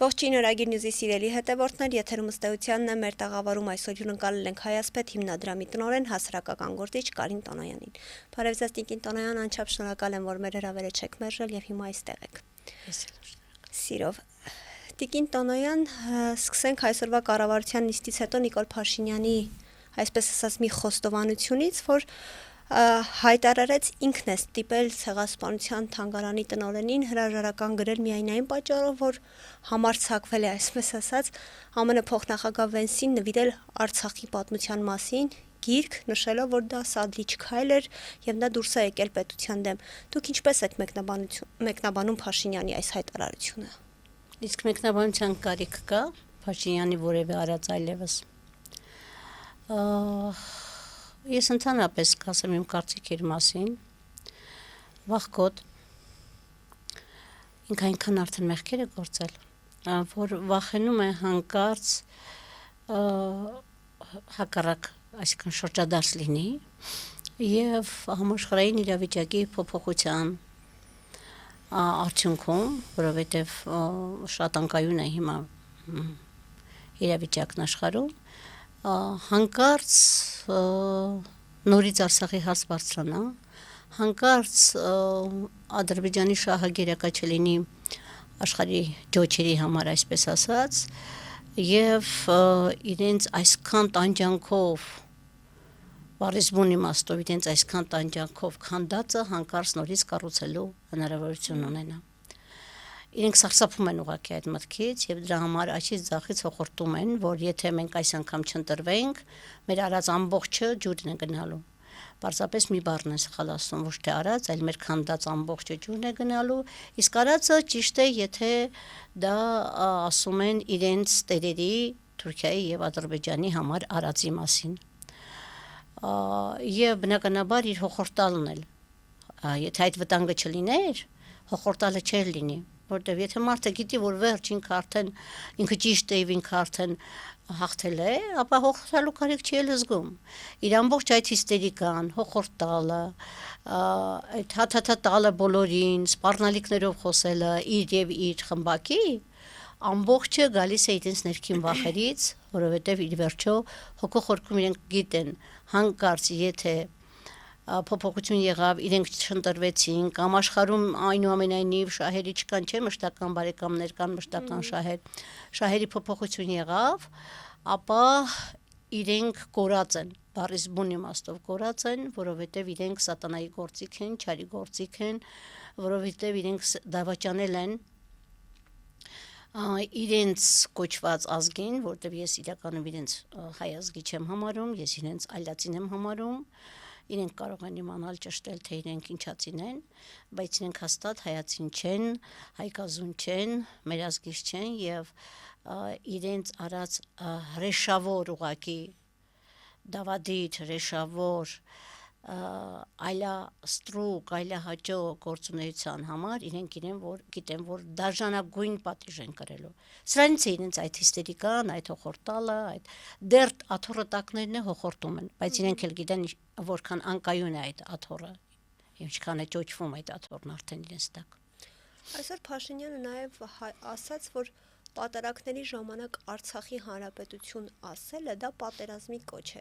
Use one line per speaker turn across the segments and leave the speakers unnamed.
Ողջույն Օրագիր Նյուզի սիրելի հետևորդներ, եթերում ըստ էությանն է մեր տաղավարում այսօր հյուրընկալել ենք Հայասպետ հիմնադրամի տնօրեն հասարակական գործիչ Կարին Տոնոյանին։ Բարև ձեզ Տիկին Տոնոյան, անչափ շնորհակալ եմ, որ մեր հրավերը չեք մերժել եւ հիմա այստեղ եք։ Սիրով։ Տիկին Տոնոյան, սկսենք այսօրվա կառավարության նիստից հետո Նիկոլ Փաշինյանի, այսպես ասած, մի խոստովանությունից, որ հայտարարեց ինքն է ստիպել Ցեղասպանության թանգարանի տնօրենին հրաժարական գրել միայն այն պատճառով, որ համարձակվել է, այսպես ասած, ԱՄՆ փոխնախագահ Վենսին նվիրել Արցախի պատմության մասին գիրք, նշելով, որ դա սադրիչ քայլ էր եւ դա դուրս է եկել պետության դեմ։ Դուք ինչպես եք մեկնաբանում Փաշինյանի այս հայտարարությունը։
Իսկ մեկնաբանության կարիք կա Փաշինյանի որևէ արած այլևս։ Ես ընդհանրապես կասեմ իմ կարծիքերի մասին, վաղկոտ ինքը այնքան արդեն մեղքեր է գործել, որ վախենում է հանկարծ հակառակ, այսինքն շրջադարձ լինի եւ համաշխարհային իրավիճակի փոփոխության արդյունքում, որովհետեւ շատ անկայուն է հիմա իրավիճակն աշխարհում, հանկարծ նորից Արցախի հարց բարձրանա, հանկարծ Ադրբեջանի շահը գերակա չլինի աշխարհի ջոչերի համար, այսպես ասած, եւ իրենց այսքան տանջանքով Բարիզբուն իմաստով իրենց այսքան տանջանքով քանդածը հանկարծ նորից կառուցելու հնարավորություն ունենա։ Իրենք սարսափում են ուղղակի այդ մտքից եւ դրա համար աչից ձախից հոխորտում են, որ եթե մենք այս անգամ չընտրվենք, մեր արած ամբողջը ջուրն է գնալու։ Պարզապես մի բառն է խալացնում, ոչ թե արած, այլ մեր քանդած ամբողջը ջուրն է գնալու, իսկ արածը ճիշտ է, եթե դա ասում են իրենց տերերի Թուրքիայի եւ Ադրբեջանի համար արածի մասին։ Եվ բնականաբար իր հոխորտալն էլ, եթե այդ վտանգը չլիներ, հոխորտալը չէր լինի, որտեվ եթե մարդը գիտի, որ վերջ ինքը ճիշտ է եւ ինքը արդեն հաղթել է, ապա հոխորտալու կարիք չի էլ զգում։ Իր ամբողջ այդ հիստերիկան, հոխորտալը, այդ հաթաթա տալը բոլորին, սպառնալիքներով խոսելը իր եւ իր խմբակի, ամբողջը գալիս է իրենց ներքին վախերից, որովհետեւ իր վերջո հոգու խորքում իրենք գիտեն, հանկարծ եթե փոփոխություն եղավ, իրենք չընտրվեցին, կամ աշխարհում այնուամենայնիվ շահերի չկան, չէ, մշտական բարեկամներ կան, մշտական շահերի փոփոխություն եղավ, ապա իրենք կորած են, Բարիզբուն իմաստով կորած են, որովհետև իրենք սատանայի գործիք են, չարի գործիք են, որովհետև իրենք դավաճանել են իրենց կոչված ազգին, որտեղ ես իրականում իրենց հայ ազգի չեմ համարում, ես իրենց այլացին եմ համարում, իրենք կարող են իմանալ ճշտել, թե իրենք ինչացին են, բայց իրենք հաստատ հայացին չեն, հայկազուն չեն, մեր ազգից չեն եւ իրենց արած հրեշավոր ուղակի դավադիր, հրեշավոր այլաստրուկ, այլահաճո գործունեության համար իրենք գիտեն, որ դաժանագույն պատիժ են կրելու։ Սրանից է իրենց այդ հիստերիկան, այդ հոխորտալը, այդ դեռ աթոռը տակներն է հոխորտում են, բայց իրենք էլ գիտեն որքան անկայուն է այդ աթոռը, ինչքան է ճոճվում այդ աթոռն արդեն իրենց տակ։
Այսօր Փաշինյանը նաև ասաց, որ պատարակների ժամանակ Արցախի հանրապետություն ասելը դա պատերազմի կոչ է։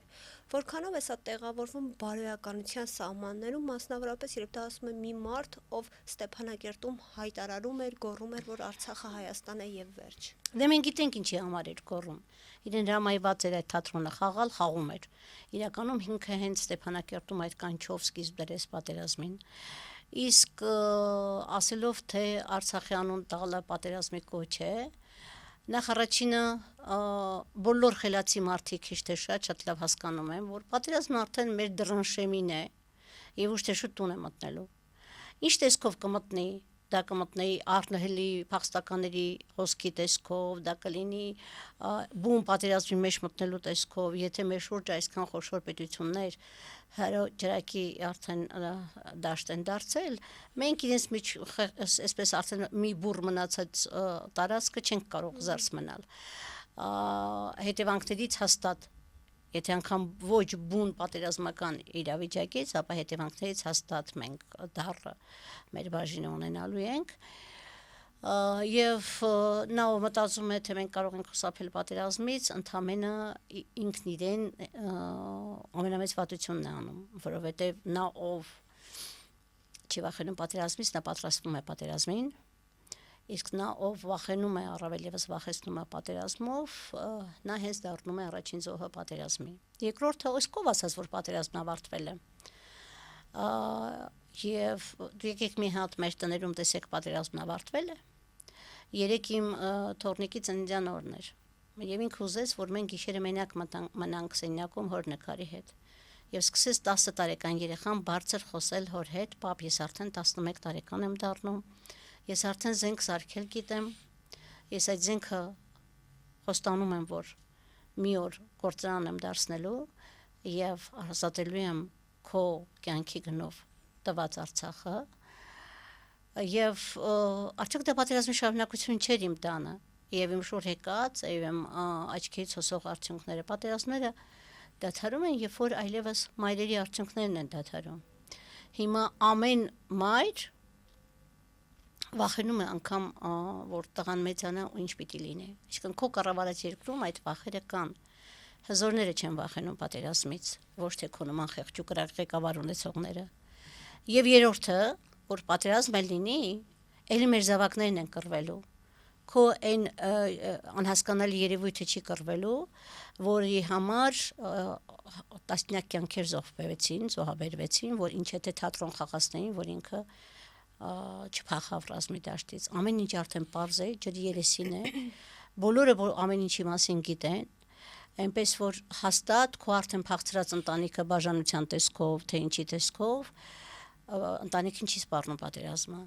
Որքանով է սա տեղավորվում բարոյականության սահմաններում, մասնավորապես երբ դա ասում է մի մարդ, ով Ստեփանակերտում հայտարարում էր, գոռում էր, որ Արցախը Հայաստան է եւ վերջ։
Դե մենք գիտենք ինչի համար էր գոռում։ Իրեն հրամայված էր այդ թատրոնը խաղում էր։ Իրականում ինքը հենց Ստեփանակերտում այդ կանչով սկիզբ դրեց պատերազմին։ Իսկ ասելով թե Արցախի անուն տալը պատերազմի կոչ է, նախ առաջինը բոլոր խելացի մարդիկ քիչ թե շատ լավ հասկանում են, որ պատերազմն արդեն մեր դրանշեմին է եւ ուշ թե շուտ տուն է մտնելու։ Ինչ տեսքով կմտնի, դա կմտնի առնհելի փախստականների հոսքի տեսքով, դա կլինի բուն պատերազմի մեջ մտնելու տեսքով, եթե մեր շուրջը այսքան խոշոր պետություններ ջրակի արդեն դաշտ են դարձել, մենք իրենց միջ այսպես արդեն մի բուռ մնացած տարածքը չենք կարող զերծ մնալ։ Հետևանքներից հաստատ, եթե անգամ ոչ բուն պատերազմական իրավիճակից, ապա հետևանքներից հաստատ մենք դառը մեր բաժինը ունենալու ենք։ Եվ նա մտածում է, թե մենք կարող ենք խուսափել պատերազմից, ընդամենը ինքն իրեն ամենամեծ վատությունն է անում, որովհետև նա ով չի վախենում պատերազմից, նա պատրաստվում է պատերազմին, իսկ նա ով վախենում է, առավել ևս վախեցնում է պատերազմով, նա հենց դառնում է առաջին զոհը պատերազմի։ Երկրորդը ոսկով ասած, որ պատերազմն ավարտվել է։ Եվ եկեք մի հատ մեր տներում տեսեք պատերազմն ավարտվել է։ Երեք իմ թորնիկի ծննդյան օրն էր, եւ ինքը ուզեց, որ մենք գիշերը մենակ մնանք սենյակում հոր նկարի հետ, եւ սկսեց 10 տարեկան երեխան բարձր խոսել հոր հետ, պապ, ես արդեն 11 տարեկան եմ դառնում, ես արդեն զենք սարքել գիտեմ, ես այդ զենքը խոստանում եմ, որ մի օր գործարան եմ դարձնելու եւ ազատելու եմ քո կյանքի գնով տված Արցախը։ Եվ արդյոք դա պատերազմի շարունակություն չէր իմ տանը, եւ իմ շուր եկած, եւ իմ աչքից հոսող արդյունքները, պատերազմները դադարում են, երբ որ այլևս մայրերի արդյունքներն են դադարում։ Հիմա ամեն մայր վախենում է անգամ, որ տղան մեծանա ու ինչ պիտի լինի։ Այսինքն քո կառավարած երկրում այդ վախերը կան։ Հզորները չեն վախենում պատերազմից, ոչ թե քո նման խեղճ ու կրակ ղեկավար ունեցողները։ Եվ երրորդը, որ պատերազմ լինի, ելի մեր զավակներն են կռվելու։ Քո այն անհասկանալի երևույթը չի կռվելու, որի համար տասնյակ կյանքեր զոհաբերվեցին, որ ինչ եթե թատրոն խաղացնեին, որ ինքը չփախավ ռազմի դաշտից։ Ամեն ինչ արդեն պարզ է, ջրի երեսին է, բոլորը ամեն ինչի մասին գիտեն, այնպես որ հաստատ քո արդեն փախցրած ընտանիքը բաժանության տեսքով, թե ինչի տեսքով, ընտանիքին չի սպառնում պատերազմը։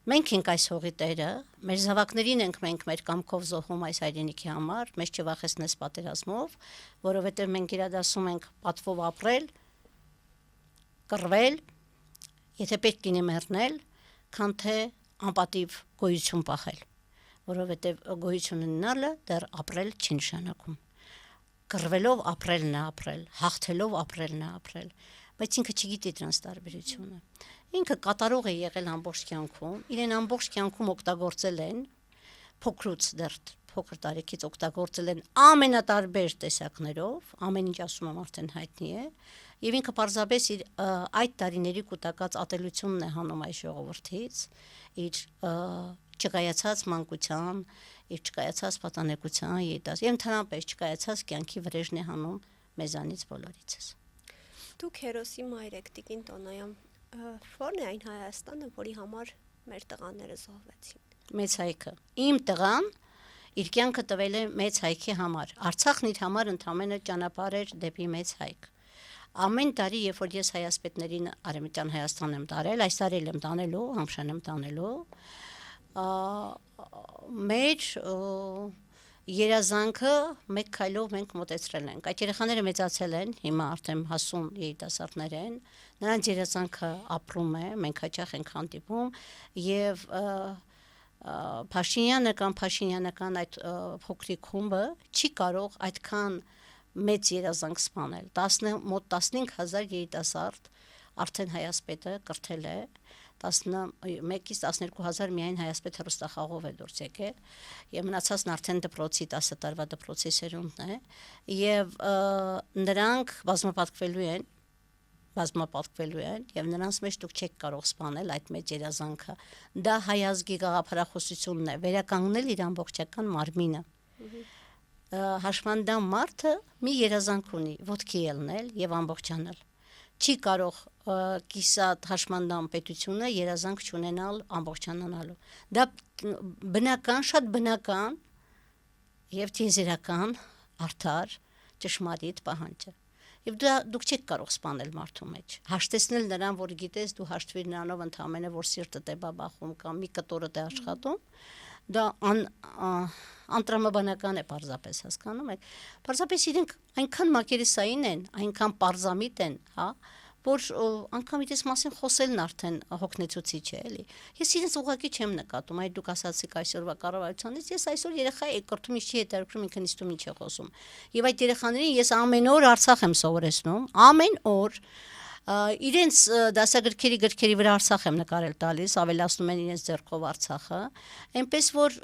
Մենք ենք այս հողի տերը, մեր զավակներին ենք մենք մեր կամքով զոհում այս հայրենիքի համար, մեզ չվախեցնես պատերազմով, որովհետև մենք իրադասում ենք պատվով ապրել, կռվել, եթե պետք լինի մեռնել, քան թե անպատիվ գոյություն պահել, որովհետև գոյություն ունենալը դեռ ապրել չի նշանակում։ Կռվելով ապրելն է ապրել, հաղթելով ապրելն է ապրել, բայց ինքը չգիտի դրանց տարբերությունը։ Ինքը կատարող է եղել ամբողջ կյանքում, իրեն ամբողջ կյանքում օգտագործել են, փոքրուց դեռ փոքր տարիքից օգտագործել են ամենատարբեր տեսակներով, ամեն ինչ ասում եմ արդեն հայտնի է, եւ ինքը պարզապես իր այդ տարիների կուտակած ատելությունն է հանում այս ժողովրդից, իր չկայացած մանկության, իր չկայացած պատանեկության եւ ընդհանրապես չկայացած կյանքի վրեժն է հանում մեզանից բոլորիցս։
Դուք հերոսի մայր եք, Տիկին Տոնոյան, ո՞րն է այն Հայաստանը, որի համար մեր տղաները զոհվեցին։
Մեծ հայքը։ Իմ տղան իր կյանքը տվել է մեծ հայքի համար։ Արցախն իր համար ընդամենը ճանապարհ էր դեպի մեծ հայք։ Ամեն տարի, երբ որ ես հայասպետներին Արևմտյան Հայաստան եմ տարել, այս տարի եմ տանելու, Համշան եմ տանելու, մեր երազանքը մեկ քայլով մենք մոտեցրել ենք։ Այդ երեխաները մեծացել են, հիմա արդեն հասուն երիտասարդներ են, նրանց երազանքը ապրում է, մենք հաճախ ենք հանդիպում եւ Փաշինյանական այդ փոքրիկ խումբը չի կարող այդքան մեծ երազանք սպանել։ Մոտ 15000 երիտասարդ արդեն հայասպետը կրթել է, 11-ից 12000 միայն հայասպետ հեռուստախաղով է դուրս եկել եւ մնացածն արդեն դպրոցի 10 տարվա դպրոցի սերունդն է եւ նրանք բազմապատկվելու են եւ նրանց մեջ դուք չեք կարող սպանել այդ մեծ երազանքը։ Դա հայ ազգի գաղափարախոսությունն է, վերականգնել իր ամբողջական մարմինը։ Հաշմանդամ մարդը մի երազանք ունի՝ ոտքի ելնել եւ ամբողջանալ։ Չի կարող կիսատ հաշմանդամ պետությունը երազանք չունենալ ամբողջանալու։ Դա բնական, շատ բնական եւ տիեզերական արդար ճշմարիտ պահանջ է։ Եվ դուք չեք կարող սպանել մարդու մեջ։ Հաշտեցնել նրան, որ գիտես դու հաշտվիր նրանով ընդամենը, որ սիրտդ է բաբախում կամ մի կտորդ է աշխատում, դա անտրամաբանական է պարզապես, հասկանում եք։ Պարզապես իրենք այնքան մակերեսային են, այնքան պարզամիտ են, հա, որ անգամ իրենց մասին խոսելն արդեն հոգնեցուցիչ է, էլի։ Ես իրենց ուղղակի չեմ նկատում, այդ դուք ասացիք այսօրվա կառավարությունից, ես այսօր երեխա եք կրթում, ինչ չի հետաքրքրում, ինքն իստում ինչ է խոսում։ Եվ այդ երեխաներին ես ամեն օր Արցախ եմ սովորեցնում, ամեն օր Իրենց դասագրքերի վրա Արցախ եմ նկարել տալիս, ավելացնում են իրենց ձեռքով Արցախը, այնպես որ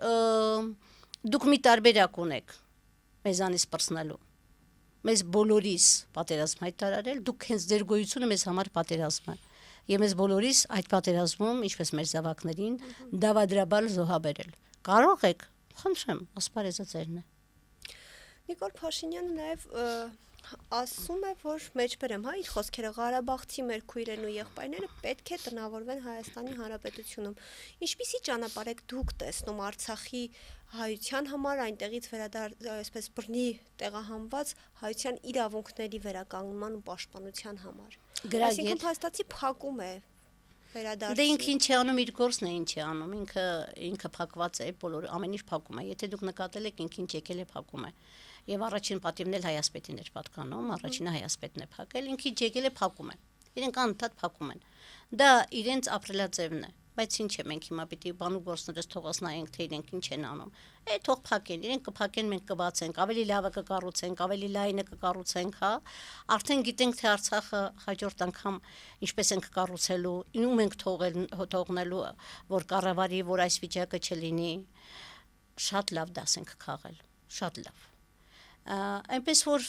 դուք մի տարբերակ ունեք մեզանից պրծնելու։ Մեզ բոլորիս պատերազմ հայտարարել, դուք հենց ձեր գոյությունը մեզ համար պատերազմ է։ Եվ մեզ բոլորիս այդ պատերազմում, ինչպես մեր զավակներին, դավադրաբար զոհաբերել։ Կարող եք, խնդրեմ, ասպարեզը ձերն է։
Նիկոլ Փաշինյանը նաև ասում է, որ մեջբերեմ, իր խոսքերը Ղարաբաղցի մեր քույրերն ու եղբայրները պետք է տնավորվեն Հայաստանի Հանրապետությունում։ Ինչպիսի ճանապարհ եք դուք տեսնում Արցախի հայության համար, այնտեղից այսպես բռնի տեղահանված հայության իրավունքների վերականգնման ու պաշտպանության համար։ Այսինքն փաստացի փակում է վերադարձի։
Դե ինքը ինչ է անում, իր գործն է ինչ է անում, ինքը փակված է, բոլոր ամեն ինչ փակում է։ Եթե դուք նկատել եք, ինքը ինչ եկել է փակում է։ Եվ առաջին պատիվն էլ Հայասպետին էր պատկանում, առաջինը Հայասպետն է փակել, ինքը ինչ եկել է փակում է։ Իրենք անընդհատ փակում են։ Դա իրենց ապրելաձևն է, բայց ինչ է, մենք հիմա պիտի բանու գործներս թողած նայենք, թե իրենք ինչ են անում։ Թող փակեն, իրենք կփակեն, մենք կբացենք, ավելի լավը կկառուցենք, ավելի լայնը կկառուցենք, հա։ Արդեն գիտենք, թե Արցախը հաջորդ անգամ ինչպես ենք կառուցելու, ում ենք թողնելու, որ կառավարի, որ այս վիճակը չլինի։ Շատ լավ դաս ենք քաղել, շատ լավ։ Այնպես որ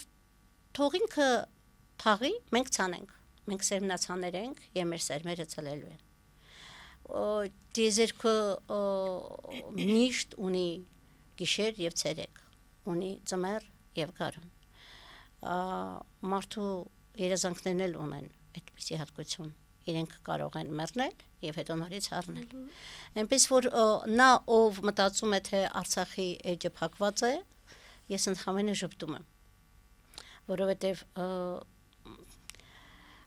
թող ինքը թաղի, մենք ցանենք, մենք սերմնացաներ ենք եւ մեր սերմերը ցլելու են։ Դիեզերքը միշտ ունի գիշեր եւ ցերեկ, ունի ձմեռ եւ գարուն։ Մարդու երազանքներն էլ ունեն այդպիսի հատկություն, իրենք կարող են մեռնել եւ հետո նորից առնել։ Այնպես որ նա ով մտածում է թե Արցախի էջը փակված է, ես ընդհանրապես ժպտում եմ, որովհետև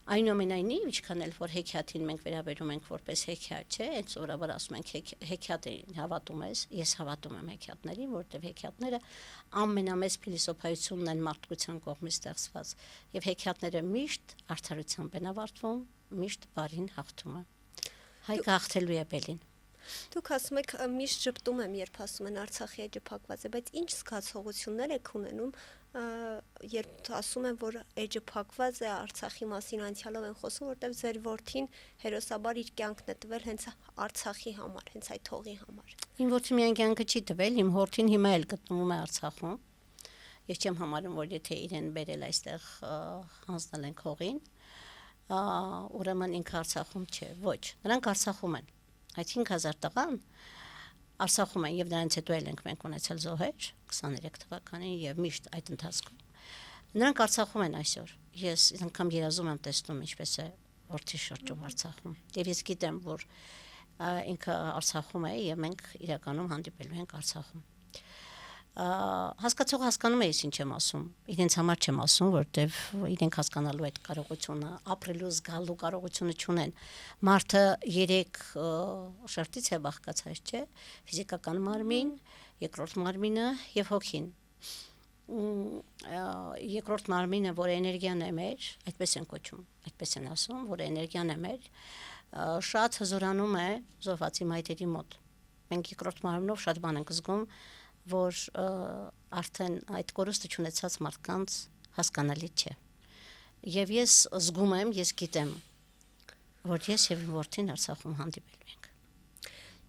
այնուամենայնիվ ինչքան էլ որ հեքիաթին մենք վերաբերում ենք որպես հեքիաթ, չէ, այդ սովորաբար ասում ենք հեքիաթին հավատում ես, ես հավատում եմ հեքիաթներին, որովհետև հեքիաթները ամենամեծ փիլիսոփայությունն են մարդկության կողմից ստեղծված, եւ հեքիաթները միշտ արդարությամբ են ավարտվում, միշտ բարին հաղթում է։ Հայկը հաղթելու է բելին։
Դուք ասում եք միշտ ժպտում եմ, երբ ասում են Արցախի էջը փակված է, բայց ինչ զգացողություններ եք ունենում, երբ ասում են, որ էջը փակված է, Արցախի մասին անցյալով են խոսում, որտեղ ձեր որդին հերոսաբար իր կյանքն է տվել հենց Արցախի համար, հենց այդ հողի համար։
Իմ որդին միայն կյանքը չի տվել, իմ որդին հիմա էլ գտնվում է Արցախում։ Ես չեմ համարում, որ եթե իրեն բերել այստեղ հանձնել են հողին, ուրեմն ինքը Արցախում չէ, ոչ, նրանք Արցախում են։ Այդ 5000 տղան Արցախում են եւ նրանց հետո էլ ենք մենք ունեցել զոհեր 23 թվականին եւ միշտ այդ ընթացքում։ Նրանք Արցախում են այսօր։ Ես անգամ երազում եմ տեսնում ինչպես է որդի շրջում Արցախում։ Եվ ես գիտեմ, որ ինքը Արցախում է եւ մենք իրականում հանդիպելու ենք Արցախում։ Հասկացող հասկանում է ես ինչ եմ ասում, իրենց համար չեմ ասում, որտեվ իրենք հասկանալու այդ կարողությունը, ապրելու զգալու կարողությունը չունեն։ Մարդը 3 շերտից է բաղկացած, չէ՞, ֆիզիկական մարմին, երկրորդ մարմինը եւ հոգին։ Երկրորդ մարմինը, որ էներգիան է մեր, այդպես են կոչում, այդպես են ասում, որ էներգիան է մեր, շատ հզորանում է զոհվածի մայթերի մոտ։ Մենք երկրորդ մարմնով շատ բան ենք զգում, որ արդեն այդ կորուստը չունեցած մարդկանց հասկանալի չէ։ Եվ ես զգում եմ, ես գիտեմ, որ ես եւ իմ որդին Արցախում հանդիպելու ենք։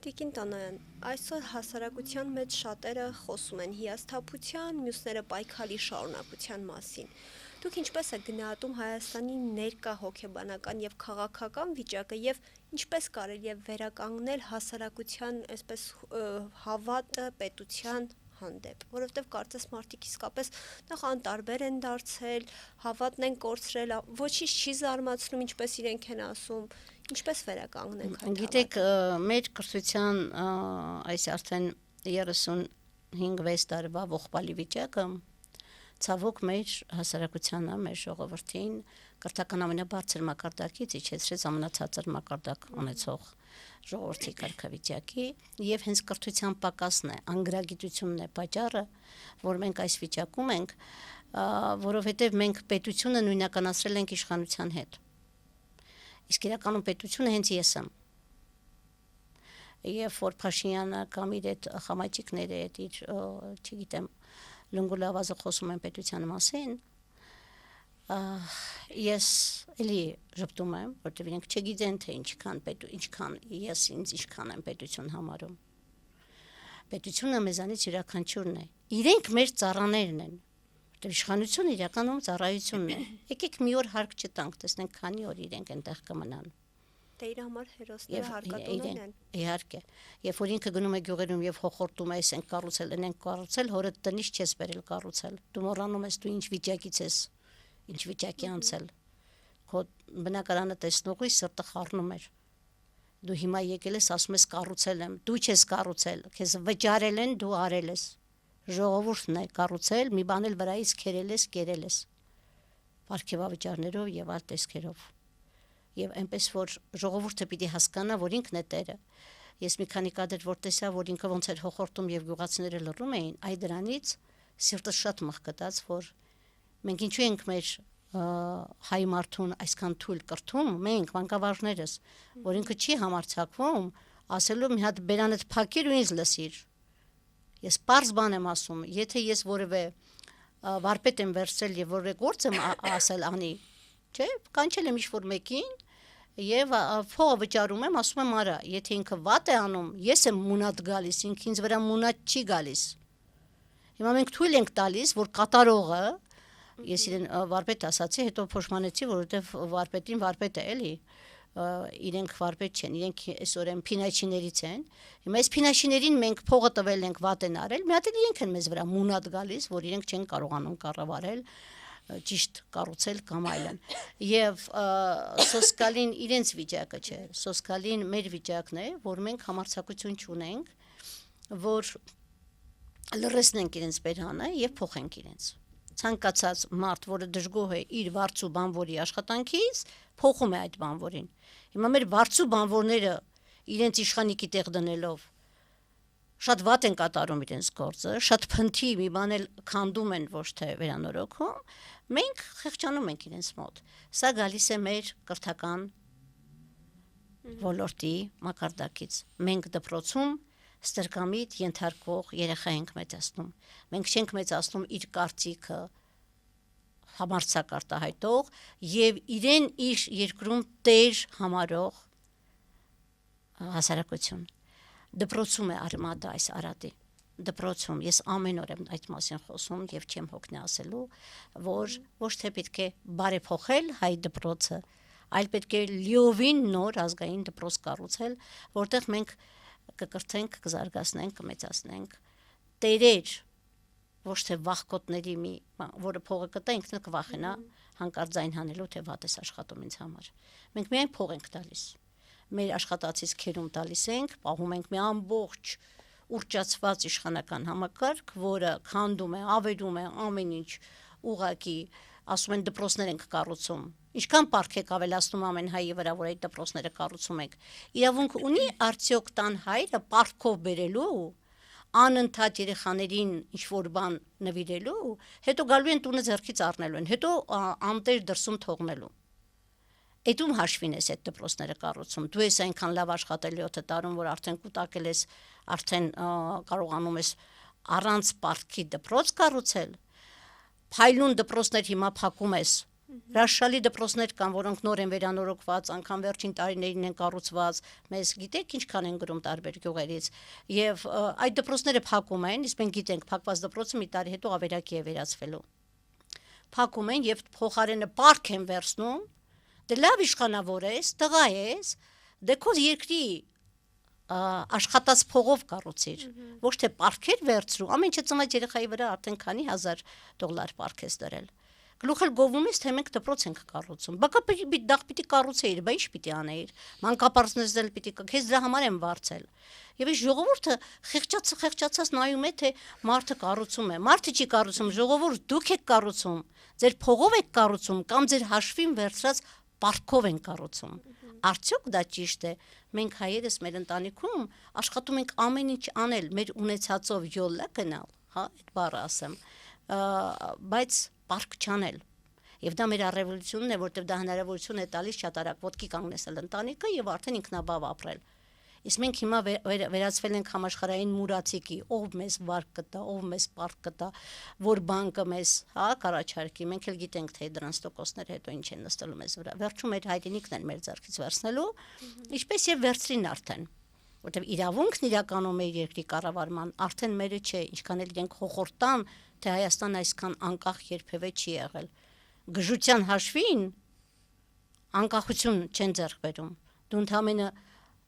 Տիկին Տոնոյան, այսօր հասարակության մեջ շատերը խոսում են հիասթափության, մյուսները պայքարի շարունակության մասին։ Դուք ինչպես եք գնահատում Հայաստանի ներկա հոգեբանական եւ քաղաքական վիճակը եւ ինչպես կարելի է վերականգնել հասարակության այսպես հավատը պետության հանդեպ, որովհետեւ կարծես մարդիկ իսկապես նախ անտարբեր են դարձել, հավատն են կորցրել, ոչինչ չի զարմացնում, ինչպես իրենք են ասում, ինչպես վերականգնենք այդ։
Գիտեք, մեր կրթության այս արդեն 35-6 տարվա ողբալի վիճակը ցավոք մեր հասարակությանը, մեր ժողովրդին կրթական ամենաբարձր մակարդակից իջեցրեց ամենացածր մակարդակ ունեցող ժողովրդի կարգավիճակի եւ հենց կրթության պակասն է, անգրագիտությունն է պատճառը, որ մենք այս վիճակում ենք, որովհետեւ մենք պետությունը նույնականացրել ենք իշխանության հետ։ Իսկ իրականում պետությունը հենց ես եմ։ Եվ որ Փաշինյանը կամ իր այդ խամաճիկները, իր, չգիտեմ, լնգուլավազը խոսում են պետության մասին, Ես էլի ժպտում եմ, որտեղ իրենք չգիտեն թե ինչքան ես ինձ ինչքան եմ պետություն համարում։ Պետությունը մեզանից յուրաքանչյուրն է։ Իրենք մեր ծառաներն են։ Որտեղ իշխանությունը իրականում ծառայությունն է։ Եկեք մի օր հարկ չտանք, տեսնենք քանի օր իրենք այնտեղ կմնան։
Դե իր համար հերոսները հարկատուներ են։
Իհարկե, երբ որ ինքը գնում է գյուղերում եւ հոխորտում է, այսենք կառուցել, այնենք կառուցել, հորը տնից չես բերել կառուցել։ Դու մոռանում ես դու ինչ վիճակից ես, ինչ վիճակի անցել։ Քո բնակարանը տեսնողի սրտը խառնում էր։ Դու հիմա եկել ես, ասում ես կառուցել եմ, դու չես կառուցել, քեզ վճարել են, դու արել ես։ Ժողովուրդն է կառուցել, մի բան էլ վրայից քերել ես, կերել ես։ Պարգևավճարներով եւ այլ տեսքերով։ Եվ այնպես որ ժողովուրդը պիտի հասկանա, որ ինքն է տերը։ Ես մի քանի կադր որ տեսա, որ ինքը ոնց էր հոխորտում եւ գյուղացիները լռում էին, այ դրանից սիրտը շատ մխկտաց, որ մենք ինչու ենք մեր հայ մարդուն այսքան թույլ կրթում, մենք մանկավարժներս, որ ինքը չի համարցակվում, ասելով մի հատ բերանդ փակիր ու ինձ լսիր։ Ես པարզ բան եմ ասում, եթե ես որևէ վարպետ եմ վերցրել եւ որևէ գործ եմ ասել անի, չէ, կանչել եմ ինչ-որ մեկին եւ փողը վճարում եմ, ասում եմ արա, եթե ինքը վատ է անում, ես եմ մունատ գալիս, ինքը ինձ վրա մունատ չի գալիս։ Հիմա մենք թույլ ենք տալիս, որ կատարողը, ես իրեն վարպետ ասացի, հետո փոշմանեցի, որովհետեւ վարպետին վարպետ է էլի, իրենք վարպետ չեն, իրենք այսօր են փինաչիներից են։ Հիմա այս փինաչիներին մենք փողը տվել ենք վատ են արել, մի հատ էլ իրենք են մեզ վրա մունատ գալիս, որ իրենք չեն կարողանում կառավարել ճիշտ կառուցել կամ այլն։ Եվ սոսկալին իրենց վիճակը չէ, սոսկալին մեր վիճակն է, որ մենք համարձակություն չունենք, որ լրացնենք իրենց բերանը եւ փոխենք իրենց։ Ցանկացած մարդ, որը դժգոհ է իր վարձու բանվորի աշխատանքից, փոխում է այդ բանվորին։ Հիմա մեր վարձու բանվորները իրենց իշխանիկի տեղ դնելով շատ վատ են կատարում իրենց գործը, շատ փնթի մի բան էլ քանդում են, ոչ թե վերանորոգում, մենք խեղճանում ենք իրենց մոտ։ Սա գալիս է մեր կրթական ոլորտի մակարդակից։ Մենք դպրոցում ստրկամիտ ենթարկվող երեխա ենք մեծացնում։ Մենք չենք մեծացնում իր կարծիքը համարձակ արտահայտող եւ իրեն իր երկրում տեր համարող հասարակություն։ Դպրոցում է արմատը այս արատի։ Դպրոցում ես ամեն օր եմ այդ մասին խոսում եւ չեմ հոգնի ասելու, որ ոչ թե պետք է բարեփոխել հայ դպրոցը, այլ պետք է լիովին նոր ազգային դպրոց կառուցել, որտեղ մենք կկրթենք, կզարգացնենք, կմեծացնենք տերեր, ոչ թե վախկոտների մի, որը փողը կտա ինքն էլ կվախենա հանկարծ ձայն հանելու, թե վատ է աշխատում ինձ համար։ Մենք միայն փող ենք տալիս։ Մեր աշխատածից քերում տալիս ենք, պահում ենք մի ամբողջ ուռճացված իշխանական համակարգ, որը քանդում է, ավերում է ամեն ինչ ուղակի, ասում են դպրոցներ ենք կառուցում։ Ինչքան պարկ եք ավելացնում ամեն հայի վրա, որ այդ դպրոցները կառուցում եք։ Իրավունք ունի արդյոք տան հայրը պարկով բերելու, անընդհատ երեխաներին ինչ-որ բան նվիրելու, հետո գալու են տունը ձեռքից առնելու են, հետո անտեր դրսում թողնելու։ Այդում հաշվին ես այդ դպրոցները կառուցում։ Դու ես այնքան լավ աշխատել 7 տարում, որ արդեն կուտակել ես, արդեն կարողանում ես առանց պարտքի դպրոց կառուցել։ Փայլուն դպրոցներ հիմա փակում ես։ Հրաշալի դպրոցներ կան, որոնք նոր են վերանորոգված, անգամ վերջին տարիներին են կառուցված։ Մեզ գիտեք ինչքան են գրում տարբեր գյուղերից։ Եվ այդ դպրոցները փակում են, իսկ մենք գիտենք, փակված դպրոցը մի տարի հետո ավերակի է վերածվելու։ Փակում են եւ փոխարենը պարկ են վերցնում։ Դե լավ իշխանավոր ես, տղա ես, դե քո երկրի աշխատած փողով կառուցիր, ոչ թե պարքեր վերցրու, ամեն ինչ ծնված երեխայի վրա արդեն քանի հազար $1000 պարք ես դրել։ Գլուխել գովում ես, թե մենք դպրոց ենք կառուցում։ Բակա դաղ պիտի կառուցեիր, բա ինչ պիտի անեիր։ Մանկապարտեզներ պիտի քեզ դրա համար եմ վարձել։ Եվ այս ժողովուրդը խեղճացած նայում է, թե մարդը կառուցում է։ Մարդը չի կառուցում, ժողովուրդ դուք եք կառուցում։ Ձեր փողով եք կառուցում կամ ձեր հաշվին վերցրած պարկով են կառուցում։ Արդյոք դա ճիշտ է։ Մենք հայերս մեր ընտանիքում աշխատում ենք ամեն ինչ անել, մեր ունեցածով յոլա գնալ, հա, այդ բառը ասեմ, բայց պարկ չանել։ Եվ դա մեր առավելությունն է, որտեղ դա հնարավորություն է տալիս շատ արագ ոտքի կանգնեցնել ընտանիքը եւ արդեն ինքնաբավ ապրել։ Իսկ մենք հիմա վերածվել ենք համաշխարհային մուրացիկի, ով մեզ վարկ կտա, ով մեզ պարկ կտա, որ բանկը մեզ, կառաջարկի, մենք էլ գիտենք թե դրանց տոկոսները հետո ինչ են նստելու մեզ վրա։ Վերջում այդ հայրենիքն են մեր ձեռքից վերցնելու, ինչպես եւ վերցրին արդեն, որտեղ իրավունքն իրականում է երկրի կառավարման, արդեն մերը չէ, ինչքան էլ իրենք հոխորտան, թե Հայաստանը այսքան անկախ երբևէ չի եղել։ Գժության հաշվին անկախություն չեն ձեռք բերում։ Դու ընդամենը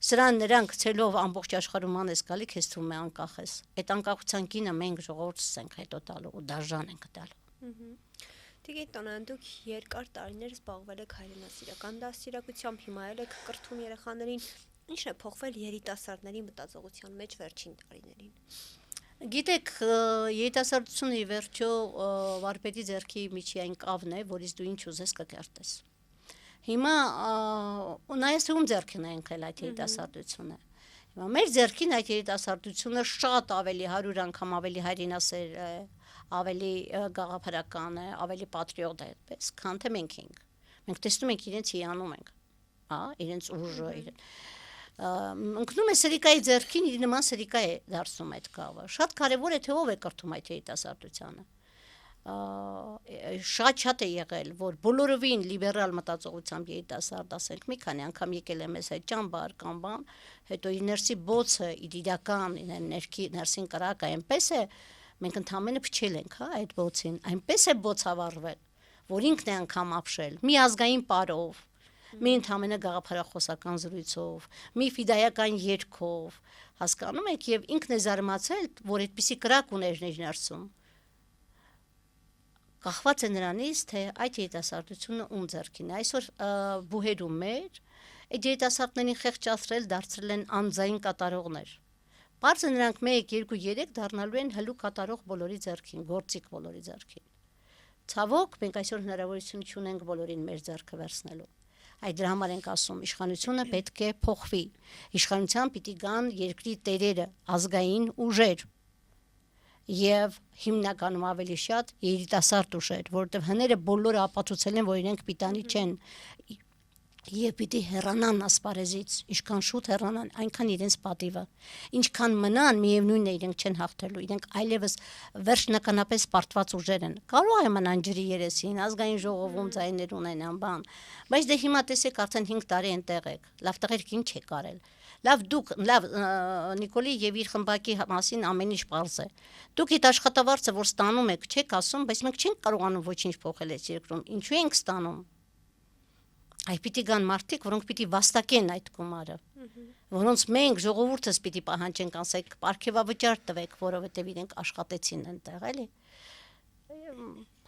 սրան նրանք ցելով ամբողջ աշխարհում անես գալի քեզ թվում է անկախ ես։ Այդ անկախության գինը մենք ժողովուրդս ենք հետո տալու ու դաժան ենք տալու։
Տիկին Տոնյան, դուք երկար տարիներ զբաղվել եք հայրենասիրական դաստիարակությամբ, հիմա եք կրթում երեխաներին, ինչ է փոխվել երիտասարդների մտածողության մեջ վերջին տարիներին։
Գիտեք, երիտասարդությունը ի վերջո վարպետի ձեռքի միջին կավն է, որից դու ինչ ուզես կկերտես։ Հիմա նայես ում ձեռքին ենք էլ այդ երիտասարդությունը։ Հիմա մեր ձեռքին այդ երիտասարդությունը շատ ավելի 100 անգամ ավելի հայրենասեր է, ավելի գաղափարական է, ավելի պատրիոտ է, պես քան թե մենք ենք։ Մենք տեսնում ենք իրենց հիանում ենք, իրենց ուժը, ընկնում է սրիկայի ձեռքին, իր նման սրիկա է դարձում այդ կավը։ Շատ կարևոր է թե ով է կրթում այդ երիտասարդությանը։ Շատ է եղել, որ բոլորովին լիբերալ մտածողությամբ երիտասարդ, ասենք, մի քանի անգամ եկել է մեզ այդ ճամբար կամ բան, հետո իր ներսի բոցը, իր իրական ներսին կրակը այնպես է, մենք ընդամենը փչել ենք, այդ բոցին, այնպես է բոցավառվել, որ ինքն է անգամ ապշել, մի ազգային պարով, մի ընդամենը գաղափարախոսական զրույցով, մի ֆիդայական երգով, հասկանում եք, եւ ինքն է զարմացել, որ այդպիսի կրակ ուներ ներսում։ Կախված է նրանից, թե այդ երիտասարդությունը ում ձեռքին է։ Այսօր բուհերում մեր այդ երիտասարդներին խեղճացրել, դարձրել են անձային կատարողներ։ Բարձր նրանք 1, 2, 3 դառնալու են հլու կատարող բոլորի ձեռքին, գործիք բոլորի ձեռքին։ Ցավոք, մենք այսօր հնարավորություն չունենք բոլորին մեր ձեռքը վերցնելու։ Այդ դրա համար ենք ասում, իշխանությունը պետք է փոխվի։ Իշխանության պիտի գան երկրի տերերը, ազգային ուժեր։ Եվ հիմնականում ավելի շատ երիտասարդ ուժեր, որովհետև հները բոլորը ապացուցել են, որ իրենք պիտանի չեն եւ պիտի հեռանան ասպարեզից, ինչքան շուտ հեռանան, այնքան իրենց պատիվը, ինչքան մնան, միևնույնն է իրենք չեն հաղթելու, իրենք այլևս վերջնականապես պարտված ուժեր են։ Կարող է մնան ջրի երեսին, ազգային ժողովում ձայներ ունենան, բան, բայց դե հիմա տեսեք արդեն 5 տարի այնտեղ եք, լավ տղերք ինչ եք արել։ Լավ Նիկոլի եւ իր խմբակի մասին ամեն ինչ պարզ է։ Դուք այդ աշխատավարձը, որ ստանում եք, չեք ասում, բայց մենք չենք կարողանում ոչինչ փոխել այս երկրում։ Ինչու ենք ստանում։ Այ պիտի գան մարդիկ, որոնք պիտի վաստակեն այդ գումարը, որոնց մենք ժողովուրդս պիտի պահանջենք, ասենք, պարգևավճար տվեք, որովհետեւ իրենք աշխատեցին այնտեղ, էլի։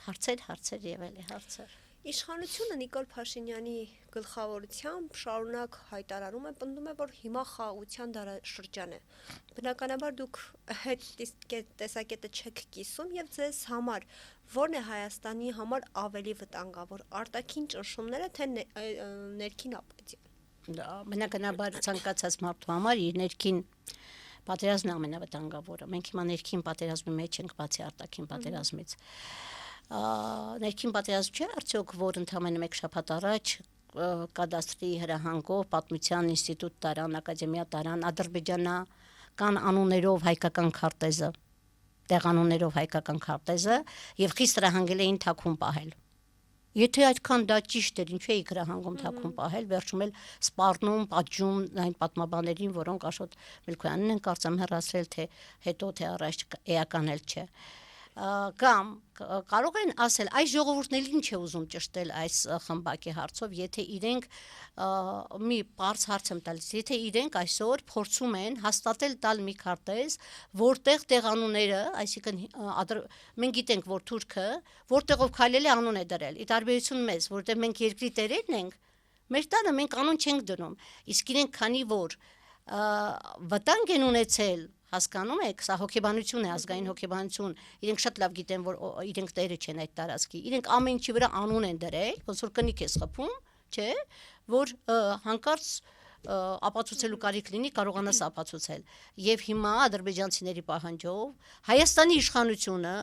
Հարցեր եւ էլի հարցեր։
Իշխանությունը Նիկոլ Փաշինյանի գլխավորությամբ շարունակ հայտարարում է, պնդում է, որ հիմա խաղաղության դարաշրջան է։ Բնականաբար դուք այդ տեսակետը չեք կիսում եւ ձեզ համար ո՞րն է Հայաստանի համար ավելի վտանգավոր, արտաքին ճնշումները, թե ներքին ապետիան։
Բնականաբար ցանկացած մարդու համար իր ներքին պատերազմն է ամենավտանգավորը։ Մենք հիմա ներքին պատերազմի մեջ ենք, բացի արտաքին պատերազմից։ Ներքին պատերազմ չէ արդյոք, որ ընդամենը 1 շաբաթ առաջ կադաստրի հրահանգով պատմության ինստիտուտ տարան, ակադեմիա տարան, ադրբեջանական անուններով հայկական քարտեզը, տեղանուններով հայկական քարտեզը եւ խիստ հրահանգել էին թաքուն պահել։ Եթե այդքան դա ճիշտ էր, ինչու էի հրահանգում թաքուն պահել, վերջում էլ սպառնում, պատժում այն պատմաբաներին, որոնք Աշոտ Մելքոյանին են կարծեմ հեռացրել, թե հետո թե առաջ էական էլ չէ։ Կամ կարող են ասել այս ժողովուրդն էլ ինչ է ուզում ճշտել այս խմբակի հարցով, եթե իրենք մի բարձ հարց եմ տալիս, եթե իրենք այսօր փորձում են հաստատել տալ մի քարտեզ, որտեղ տեղանունները, այսինքն մենք գիտենք, որ թուրքը որտեղով քայլել է անուն է դրել, ի տարբերություն մեզ, որտեղ մենք երկրի տերերն ենք, մեր տանը մենք անուն չենք դնում, իսկ իրենք քանի որ վտանգ են ունեցել, հասկանում եք, սա հոգեբանություն է, ազգային հոգեբանություն, իրենք շատ լավ գիտեն, որ իրենք տերը չեն այդ տարածքի, իրենք ամեն ինչի վրա անուն են դրել, ոնց որ կնիկ է խփում, չէ, որ հանկարծ ապացուցելու կարիք լինի, կարողանաս ապացուցել։ Եւ հիմա ադրբեջանցիների պահանջով Հայաստանի իշխանությունը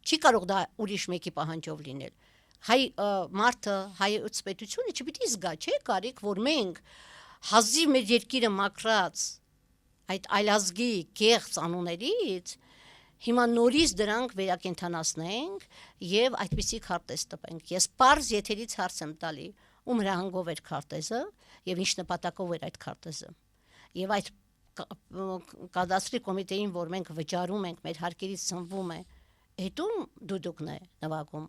չի կարող դա ուրիշ մեկի պահանջով լինել։ Հայ մարդը, հայոց պետությունը չպիտի զգա, չէ, կարիք, որ մենք հազիվ մեր երկիրը մաքրած այդ այլազգի կեղծ անուններից հիմա նորից դրանք վերակենդանացնենք եւ այդպիսի քարտեզ տպենք։ Ես պարզ եթերից հարց եմ տալի, ում հրահանգով էր քարտեզը եւ ինչ նպատակով էր այդ քարտեզը։ Եվ այդ կադաստրի կոմիտեին, որ մենք վճարում ենք, մեր հարկերից ծնվում է, հետո դուդուկն է նվագում։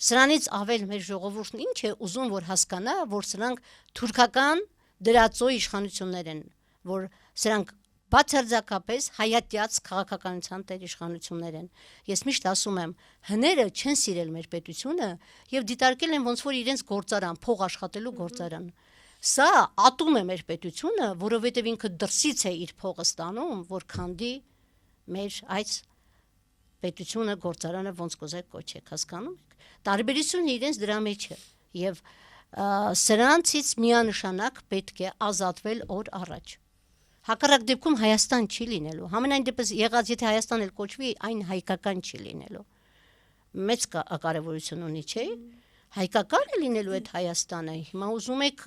Սրանից ավել մեր ժողովուրդն ինչ է ուզում որ հասկանա, որ սրանք թուրքական դրածո իշխանություններ են, որ սրանք բացարձակապես հայատյաց քաղաքականության տեր իշխանություններ են։ Ես միշտ ասում եմ, հները չեն սիրել մեր պետությունը եւ դիտարկել են ոնց որ իրենց գործարան, փող աշխատելու գործարան։ Սա ատում է մեր պետությունը, որովհետեւ ինքը դրսից է իր փողը ստանում, որ քանդի մեր այս պետությունը գործարանը ոնց կոզեք կոչեք, հասկանում եք։ Տարբերությունը իրենց դրա մեջ է եւ սրանցից միանշանակ պետք է ազատվել օր առաջ։ Հակառակ դեպքում Հայաստան չի լինելու։ Համենայն դեպս եղած եթե Հայաստան էլ կոչվի, այն հայկական չի լինելու։ Մեծ կարևորություն ունի, չէ՞։ Հայկական է լինելու այդ Հայաստանը։ Հիմա ուզում եք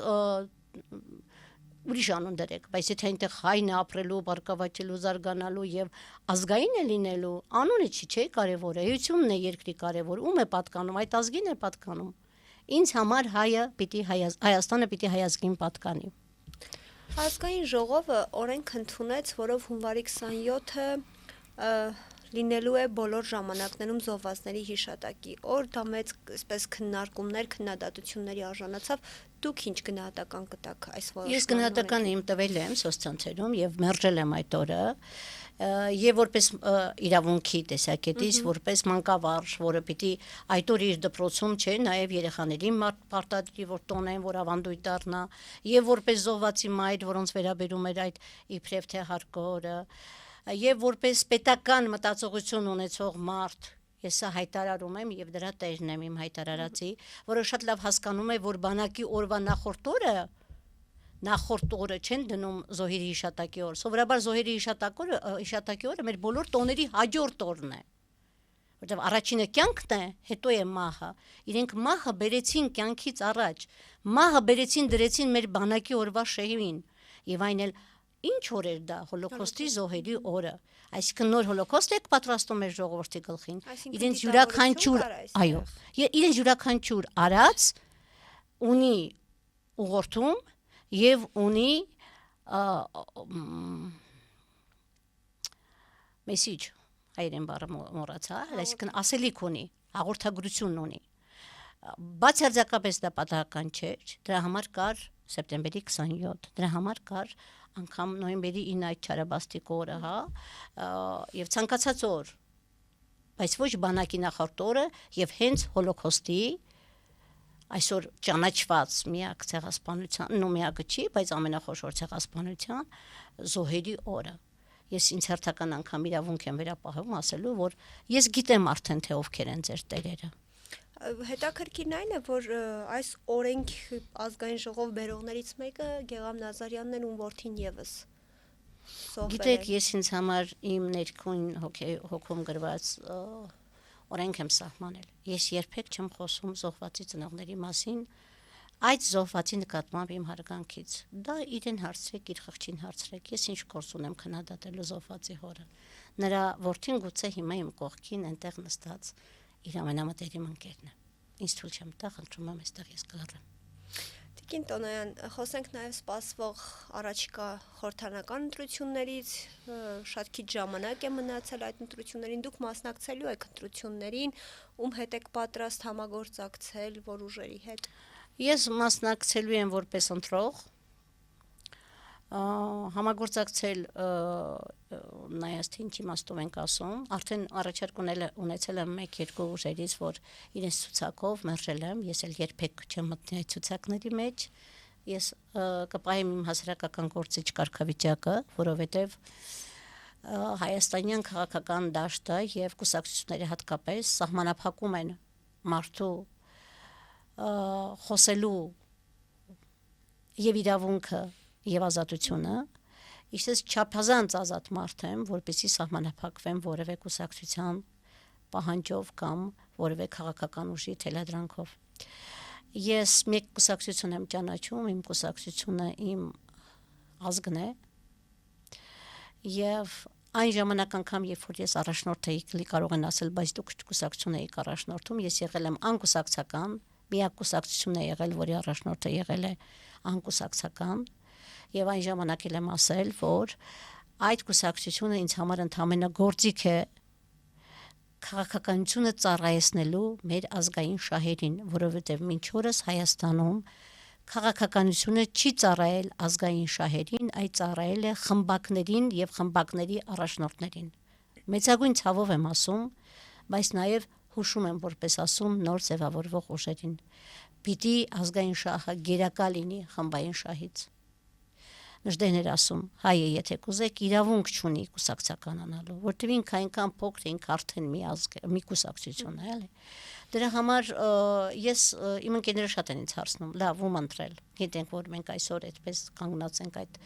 ուրիշ անուն դրեք, բայց եթե այնտեղ հայն է ապրելու, բարգավաճելու, զարգանալու եւ ազգային է լինելու, անունը չի, չէ՞ կարևորը, էությունն է երկրի կարևոր, ում է պատկանում, այդ ազգին է պատկանում։ Ինձ համար Հայաստանը պիտի հայ ազգին պատկանի։
Ազգային ժողովը օրենք ընդունեց, որով հունվարի 27-ը լինելու է բոլոր ժամանակներում զոհվածների հիշատակի օր, դա մեծ այսպես քննարկումներ, քննադատությունների արժանացավ։ Դուք ինչ գնահատական կտաք այս որոշմանը։
Ես գնահատական իմ տվել եմ սոցցանցերում եւ մերժել եմ այդ օրը, եւ որպես իրավունքի տեսակետից, որպես մանկավարժ, որը պիտի այդ օրը իր դպրոցում չէ, նաեւ երեխաներին պարտադրի, որ տոնեն, որ ավանդույթ դառնա, եւ որպես զոհվածի մայր, որոնց վերաբերում էր այդ իբրև թե հարկորը, եւ որպես պետական մտածողություն ունեցող մարդ, ես սա հայտարարում եմ եւ դրա տերն եմ իմ հայտարարածի, որը շատ լավ հասկանում է, որ բանակի օրվա նախորդ օրը չեն դնում զոհերի հիշատակի օր։ Սովորաբար զոհերի հիշատակի օրը մեր բոլոր տոների հաջորդ օրն է։ Որտեւ առաջինը կյանքն է, հետո է մահը։ Իրենք մահը բերեցին կյանքից առաջ։ Մահը բերեցին դրեցին մեր բանակի օրվա շեհին։ Եվ այն էլ ինչ օր էր դա, հոլոկոստի զոհերի օրը։ Այսինքն նոր հոլոկոստ եք պատրաստում մեր ժողովրդի գլխին։ Իրենց յուրաքանչյուր, այո, իրենց յուրաքանչյուր արած ունի ուղղորդում եւ ունի մեսիջ, հայերեն բառը մոռացա, այսինքն ասելիք ունի, հաղորդագրություն ունի։ Բացարձակապես դա պատահական չէր, դրա համար կար սեպտեմբերի 27, դրա համար կար անգամ նոյեմբերի 9 այդ չարաբաստիկ օրը, հա, եւ ցանկացած օր, բայց ոչ բանակի նախորդ օրը եւ հենց հոլոկոստի այսօր ճանաչված միակ ցեղասպանության, միակը չի, բայց ամենախոշոր ցեղասպանության զոհերի օրը։ Ես ինձ հերթական անգամ իրավունք եմ վերապահում ասելու, որ ես գիտեմ արդեն թե ովքեր են ձեր տերերը։
Հետաքրքիրն այն է, որ այս օրենք ազգային ժողով բերողներից մեկը Գեգամ Նազարյանն էր, ում որդին եւս սովորել է։
Գիտեք, ես ինձ համար իմ ներքուն հոգում գրված օրենք եմ սահմանել։ Ես երբեք չեմ խոսում զոհվածի ծնողների մասին, այդ զոհվածի նկատմամբ իմ հարգանքից։ Դա իրեն հարցրեք, իր խղճին հարցրեք։ Ես ինչ գործ ունեմ քննադատելու զոհվածի հորը։ Նրա որդին գուցե հիմա իմ կողքին այնտեղ նստած իր ամենամտերիմ ընկերն է։ Ինձ թույլ չեմ տա, խնդրում եմ, այստեղ ես կլռեմ։
Տիկին Տոնոյան, խոսենք նաև սպասվող առաջիկա խորհրդարանական ընտրություններից, շատ քիչ ժամանակ է մնացել այդ ընտրություններին, դուք մասնակցելու եք ընտրություններին, ում հետ եք պատրաստ համագործակցել, որ ուժերի հետ։
Ես մասնակցելու եմ որպես ընտրող, համագործակցել նայած թե ինչ իմաստով ենք ասում, արդեն առաջարկ ունեցել եմ 1-2 ուժերից, որ իրենց ցուցակով մերժել եմ, ես էլ երբեք չեմ մտնի այդ ցուցակների մեջ, ես կպահեմ իմ հասարակական գործիչ կարգավիճակը, որովհետև հայաստանյան քաղաքական դաշտը եւ կուսակցությունները հատկապես սահմանափակում են մարդու խոսելու եւ իրավունքը եւ ազատությունը, ես չափազանց ազատ մարդ եմ, որպեսզի սահմանափակվեմ որևէ կուսակցության պահանջով կամ որևէ քաղաքական ուժի թելադրանքով։ Ես մեկ կուսակցություն եմ ճանաչում, իմ կուսակցությունը իմ ազգն է, եւ այն ժամանակ անգամ, երբ որ ես առաջնորդ էի, կարող են ասել, բայց դուք կուսակցություն եք առաջնորդում, ես եղել եմ անկուսակցական, միակ կուսակցությունն է եղել, որի առաջնորդը եղել է անկուսակցական, եւ այն ժամանակ էլ եմ ասել, որ այդ կուսակցությունը ինձ համար ընդհանրապես գործիք է քաղաքականությունը ծառայեցնելու մեր ազգային շահերին, որովհետև մինչ օրս Հայաստանում քաղաքականությունը չի ծառայել ազգային շահերին, այլ ծառայել է խմբակներին եւ խմբակների առաջնորդներին։ Մեծագույն ցավով եմ ասում, բայց նաեւ հուշում եմ, որպես ասում, նոր ձևավորվող ուժերին։ Պիտի ազգային շահը գերակա լինի խմբային շահից։ Նժդեն էր ասում, հայը եթե կուզեք իրավունք չունի կուսակցականանալու, որտեղ ինքը այնքան փոքր ինք արդեն մի կուսակցություն է, էլի։ Դրա համար ես իմ ընկերները շատ են ինձ հարցնում, լավ, ում ընտրել։ Գիտենք, որ մենք այսօր այդպես կանգնած ենք այդ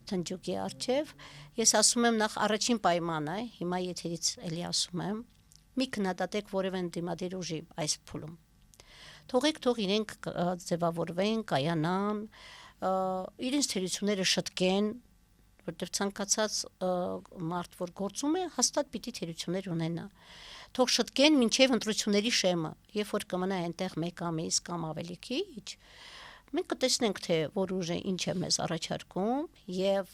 թնջուկի առջև։ Ես ասում եմ նախ առաջին պայմանը, հիմա եթերից էլի ասում եմ, մի քննադատեք որևէ դիմադիր ուժի այս փուլում։ Թող իրենք ձևավորվեն, կայանան, իրենց թերությունները շտկեն, որտեղ ցանկացած մարդ, որ գործում է, հաստատ պիտի թերություններ ունենա։ Թող շտկեն մինչև ընտրությունների շեմը, երբ որ կմնա այնտեղ 1 ամիս կամ ավելի քիչ, մենք կտեսնենք, թե որ ուժը ինչ է մեզ առաջարկում, եւ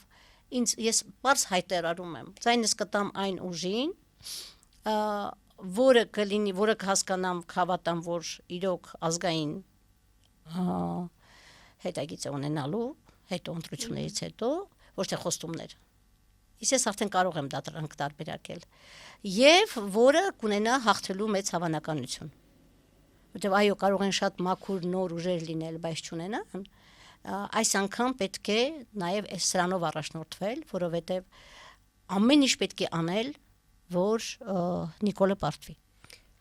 ես բարձ հայտարարում եմ, ձայնս կտամ այն ուժին, որը կլինի, որը կհասկանամ, հավատամ, որ իրոք ազգային հետագիծ ունենալու, հետո ընտրություններից հետո, ոչ թե խոստումներ։ Ես արդեն կարող եմ դրանք տարբերակել։ Եվ որը կունենա հաղթելու մեծ հավանականություն։ Որտեղ այո, կարող են շատ մաքուր նոր ուժեր լինել, բայց չունենան, այս անգամ պետք է նաև սրանով առաջնորդվել, որովհետև ամեն ինչ պետք է անել, որ Նիկոլը պարտվի։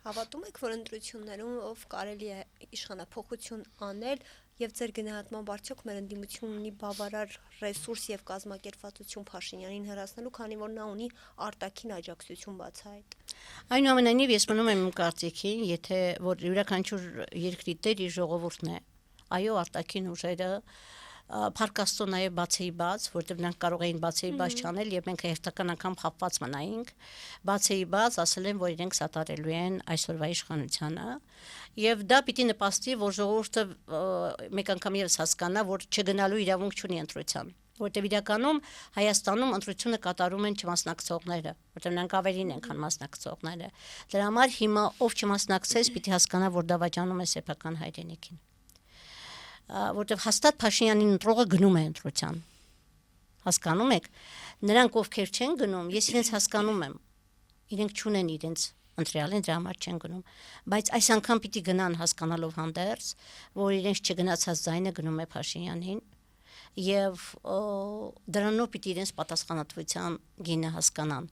Հավատում եք, որ ընտրություններում ով կարելի է իշխանափոխություն անել եւ ձեր գնահատմամբ արդյոք մեր ընդդիմությունն ունի բավարար ռեսուրս եւ կազմակերպվածություն Փաշինյանին հրացնելու, քանի որ նա ունի արտաքին աջակցություն բացահայտ։
Այնուամենայնիվ ես մնում եմ իմ կարծիքին, եթե որ յուրաքանչյուր երկրի տեր իր ժողովուրդն է, այո, արտաքին ուժերը Փարկաստո նաև բացեի բաց, որտեղ նրանք կարող էին բացեի բաց չանել եւ մենք հերթական անգամ խապված մնայինք, բացեի բաց ասել են, որ իրենք սատարելու են այսօրվա իշխանությանը եւ դա պիտի նպաստի, որ ժողովուրդը մեկ անգամ եւս հասկանա, որ չգնալու իրավունք չունի ընտրության, որտեղ իրականում Հայաստանում ընտրությունը կատարում են չմասնակցողները, որտեղ նրանք ավելին են, քան մասնակցողները։ Դրա համար հիմա ով չմասնակցես, պիտի հասկանա, որ դավաճանում է սեփական հայրենիքին։ Որտեղ հաստատ Փաշինյանին ընտրողը գնում է ընտրության։ Հասկանում եք, նրանք ովքեր չեն գնում, ես իրենց հասկանում եմ։ Իրենք չունեն իրենց ընտրյալ են, դրա համար չեն գնում, բայց այս անգամ պիտի գնան հասկանալով հանդերձ, որ իրենց չգնացած ձայնը գնում է Փաշինյանին, եւ դրանով պիտի իրենց պատասխանատվության գինը հասկանան։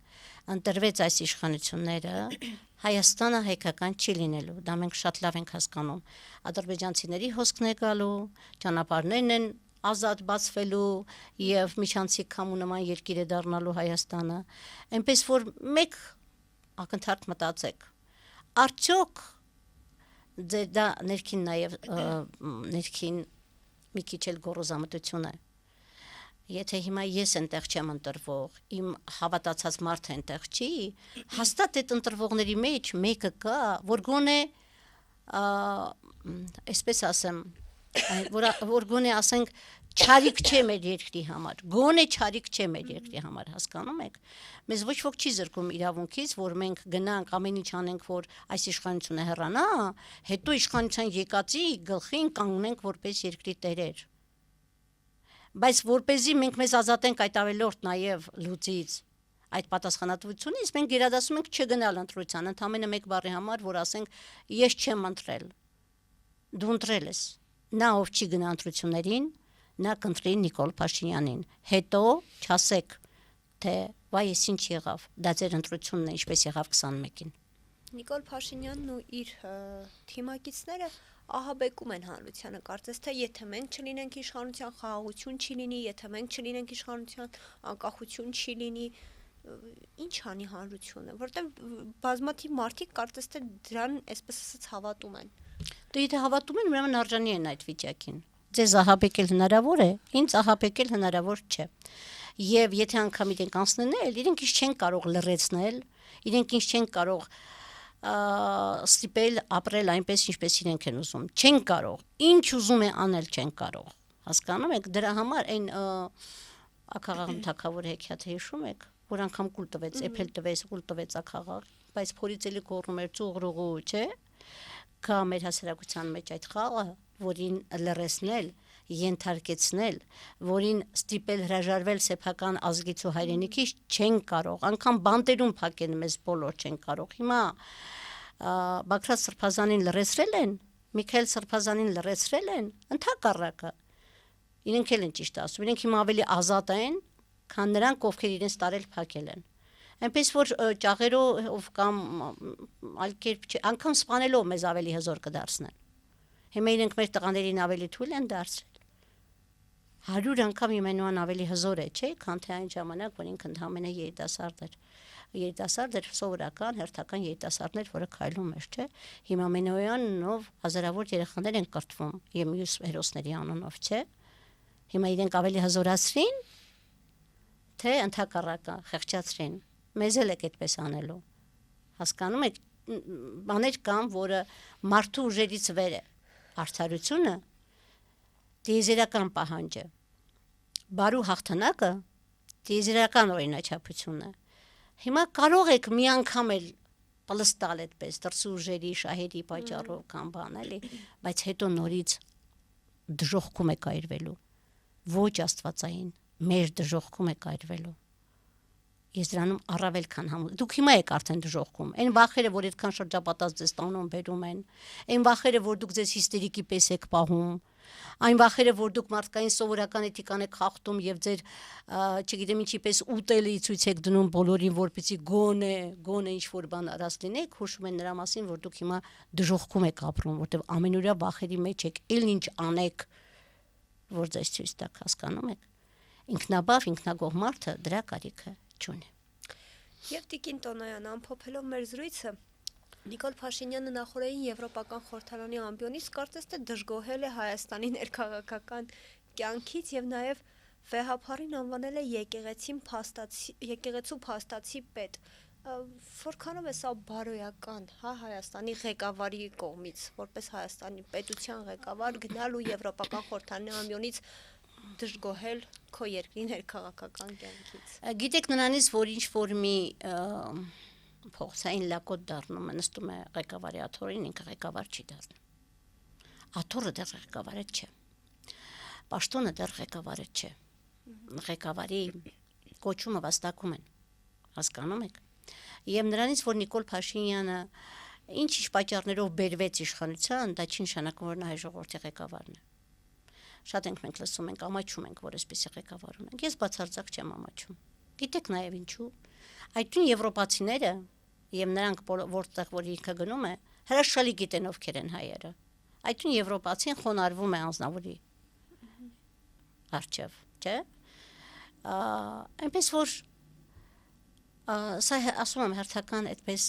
Ընտրվեց այս իշխանությունները, Հայաստանը հայկական չի լինելու, դա մենք շատ լավ ենք հասկանում։ Ադրբեջանցիների հոսքն է գալու, ճանապարհներն են ազատ բացվելու եւ միջանցիկ քամու նման երկիր է դառնալու Հայաստանը։ Այնպես որ մեկ ակնթարթ մտածեք։ Արդյոք դա ներքին նաեւ ներքին մի քիչ էլ գոռոզամտություն է։ Եթե հիմա ես այնտեղ չեմ ընտրվող, իմ հավատացած մարդը այնտեղ չի, հաստատ այդ ընտրվողների մեջ մեկը կա, որ գոնե այսպես ասեմ, որ գոնե ասենք չարիք չէ մեր երկրի համար, գոնե չարիք չէ մեր երկրի համար, հասկանում եք։ Մեզ ոչ ոք չի զրկում իրավունքից, որ մենք գնանք ամեն ինչ անենք, որ այս իշխանությունը հեռանա, հետո իշխանության եկածի գլխին կանգնենք որպես երկրի տերեր։ Բայց որպեսզի մենք մեզ ազատենք այդ ավելորդ նաև լուծից, այդ պատասխանատվությունից, մենք գերադասում ենք չգնալ ընտրության, ընդամենը մեկ բառի համար, որ ասենք ես չեմ ընտրել։ Դու ընտրել ես։ Նա ով չի գնա ընտրություններին, նա կընտրի Նիկոլ Փաշինյանին։ Հետո չասեք, թե վայ ես ինչ եղավ, դա ձեր ընտրությունն է, ինչպես եղավ 21-ին։
Նիկոլ Փաշինյանն ու իր թիմակիցները ահաբեկում են հանրությանը, կարծես թե եթե մենք չլինենք իշխանության, խաղաղություն չի լինի, եթե մենք չլինենք իշխանության, անկախություն չի լինի, ինչ անի հանրությունը, որտեղ բազմաթիվ մարդիկ կարծես թե դրան այսպես ասած հավատում են։
Դե եթե հավատում են, ուրեմն արժանի են այդ վիճակին։ Ձեզ ահաբեկել հնարավոր է, ինձ ահաբեկել հնարավոր չէ։ Եվ եթե անգամ իրենք անցնել, իրենք ինչ չեն կարող լրացնել, իրենք ինչ չեն կարող ստիպել ապրել այնպես, ինչպես իրենք են ուզում։ Չեն կարող։ Ինչ ուզում է անել, չեն կարող։ Հասկանում եք, դրա համար այն ակաղաղ թակավոր հեքիաթը հիշում եք, որ անգամ կուլ տվեց, էփել տվեց, կուլ տվեց ակաղաղ, բայց փորից էլի կորում էր ծուղրուղու, չէ՞։ Կա մեր հասարակության մեջ այդ խաղը, որին լրացնել, ենթարկեցնել, որին ստիպել հրաժարվել սեփական ազգից ու հայրենիքից չեն կարող, անգամ բանտերում փակեն մեզ բոլոր չեն կարող։ Հիմա Բաքրատ Սրբազանին լրացրել են, Միքայել Սրբազանին լրացրել են, ընդհակառակը։ Իրենք էլ են ճիշտ ասում, իրենք հիմա ավելի ազատ են, քան նրանք, ովքեր իրենց տարել փակել են։ Այնպես որ ճաղերով կամ այլ կերպ անգամ սպանելով մեզ ավելի հզոր կդարձնեն։ Հիմա իրենք մեր տղաներին ավելի թույլ են դարձրել։ 100 անգամ իմանուան ավելի հզոր է, չէ՞, քան թե այն ժամանակ, որ ինքը ընդհանրապես երիտասարդ էր։ Երիտասարդ էր սովորական, հերթական երիտասարդներ, որը քայլում էր, չէ՞։ Հիմա Մենոյանով հազարավոր երեխաներ են կրթվում եւ մյուս հերոսների անունով, չէ՞։ Հիմա իրենք ավելի հզորացրին, թե ընդհակառակը խեղճացրին։ Մեզ էլ եք այդպես անելու։ Հասկանում եք, բաներ կան, որը մարդու ուժերից վեր է։ Արդարությունը դիեզերական պահանջ է։ Բարու հաղթանակը դիեզերական օրինաչափություն է։ Հիմա կարող եք մի անգամ էլ պլստալ այդպես դրսու ուժերի, շահերի պատճառով կամ բան էլի, բայց հետո նորից դժոխքում եք այրվելու։ Ոչ աստվածային, մեր դժոխքում եք այրվելու։ Ես դրանում առավել քան դուք հիմա եք արդեն դժոխքում։ Այն վախերը, որ այդքան շրջապատած ձեզ տանում բերում են, այն վախերը, որ դուք ձեզ հիստերիկի պես եք պահում, այն վախերը, որ դուք մարդկային սովորական էթիկան եք խախտում եւ ձեր, չգիտեմ ինչի պես ուտելի ցույց եք դնում բոլորին, որպեսզի գոնե ինչ որ բան արած լինեք, հուշում են նրա մասին, որ դուք հիմա դժոխքում եք ապրում, որտեվ ամենօրյա վախերի մեջ եք, ել ինչ անեք, որ ձեզ ցույց տակ, հասկանում եք։ Ինքնաբավ, ինքնագող մարդը դրա կարիքը չունի։
Եվ Տիկին Տոնոյան, ամփոփելով մեր զրույցը, Նիկոլ Փաշինյանը նախորդային Եվրոպական խորհրդարանի ամբիոնից կարծես թե դժգոհել է Հայաստանի ներքաղաքական կյանքից եւ նաեւ վեհափառին անվանել է եկեղեցու փաստացի պետ։ Որքանով է սա բարոյական, հա, Հայաստանի ղեկավարի կողմից, որպես Հայաստանի պետության ղեկավար գնալ ու Եվրոպական խորհրդարանի ամբիոնից դժգոհել քո երկրի ներքաղաքական կյանքից։
Գիտեք նրանից, որ ինչ որ մի փողոցային լակոտ դառնում է, նստում է ղեկավարի աթոռին, ինքը ղեկավար չի դառնում։ Աթոռը դեռ ղեկավարը չէ։ Պաշտոնը դեռ ղեկավարը չէ։ Ղեկավարի կոչումը վաստակում են։ Հասկանում եք։ Եվ նրանից, որ Նիկոլ Փաշինյանը ինչ-ինչ պատճառներով բերվեց իշխանության, դա չի նշանակում, որ նա հայ ժողովրդի ղեկավարն է։ Շատ ենք մենք լսում ենք, ամաչում ենք, որ այսպեսի ղեկավար ունենք։ Ես բացարձակ չեմ ամաչում։ Գիտեք նաև ինչու։ Այդ նույն եվրոպացիները եւ նրանք որտեղ որ ինքը գնում է, հրաշալի գիտեն ովքեր են հայերը։ Այդ նույն եվրոպացին խոնարհվում է անձնավորի արչև, չէ՞։ Այնպես որ սա ասում եմ հերթական այդպես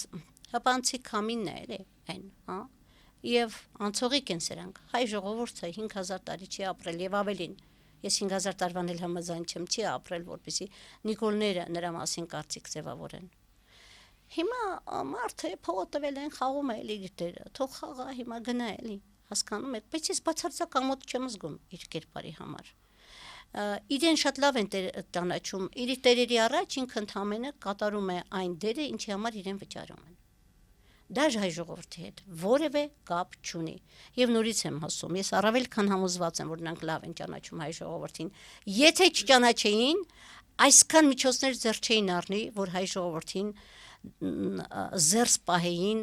հպանցի կամինն է էլի այն, հա։ Եվ անցողիկ են սրանք։ Հայ ժողովուրդը 5000 տարի չի ապրել եւ ավելին։ Ես 5000 տարվան էլ համաձայն չեմ, չի ապրել, որպեսզի Նիկոլները նրա մասին կարծիք ձևավորեն։ Հիմա մարդը փողը տվել են, խաղում է էլի իր դերը։ Թող խաղա, հիմա գնա էլի։ Հասկանում եք, բայց ես բացարձակ ամոթ չեմ զգում իր կերպարի համար։ Իրեն շատ լավ են ճանաչում, իր տերերի առաջ ինքը ընդհանրապես կատարում է այն դերը, ինչի համար իրեն վճարում են։ Դա հայ ժողովրդի հետ որևէ կապ չունի։ Եվ նորից եմ ասում, ես առավել քան համոզված եմ, որ նրանք լավ են ճանաչում հայ ժողովրդին։ Եթե չճանաչեին, այսքան միջոցներ ձեռք չէին առնի, որ հայ ժողովրդին զերծ պահեին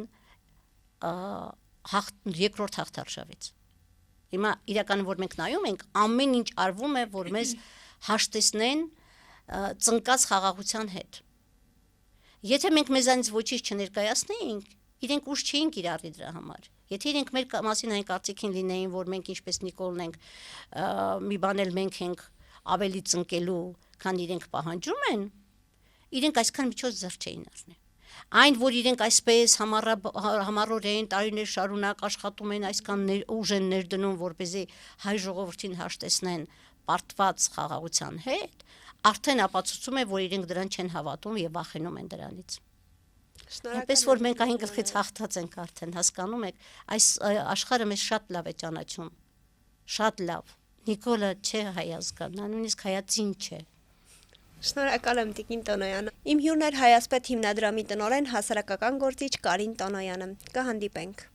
երկրորդ հաղթարշավից։ Հիմա իրականում որ մենք նայում ենք, ամեն ինչ արվում է, որ մեզ հաշտեցնեն ծնկած խաղաղության հետ։ Եթե մենք մեզանից ոչինչ չներկայացնեինք, իրենք ուժ չէին կիրառի դրա համար։ Եթե իրենք մեր մասին այն կարծիքին լինեին, որ մենք ինչպես Նիկոլն ենք, մի բան էլ մենք ենք ավելի ծնկելու, քան իրենք պահանջում են, իրենք այսքան միջոց ձեռք չէին առնի։ Այն, որ իրենք այսպես համառորեն տարիներ շարունակ աշխատում են, այսքան ուժ են ներդնում, որպեսզի հայ ժողովրդին հաշտեցնեն պարտված խաղաղության հետ, արդեն ապացուցում է, որ իրենք դրան չեն հավատում եւ վախենում են դրանից։ Այնպես որ մենք այն գլխից հաղթած ենք արդեն, հասկանում եք, այս աշխարհը մեզ շատ լավ է ճանաչում։ Շատ լավ։ Նիկոլը չէ հայազգան, նա նույնիսկ հայացին չէ։
Շնորհակալ եմ Տիկին Տոնոյան։ Իմ հյուրն էր Հայասպետ հիմնադրամի տնօրեն հասարակական գործիչ Կարին Տոնոյանը։ Կհանդիպենք։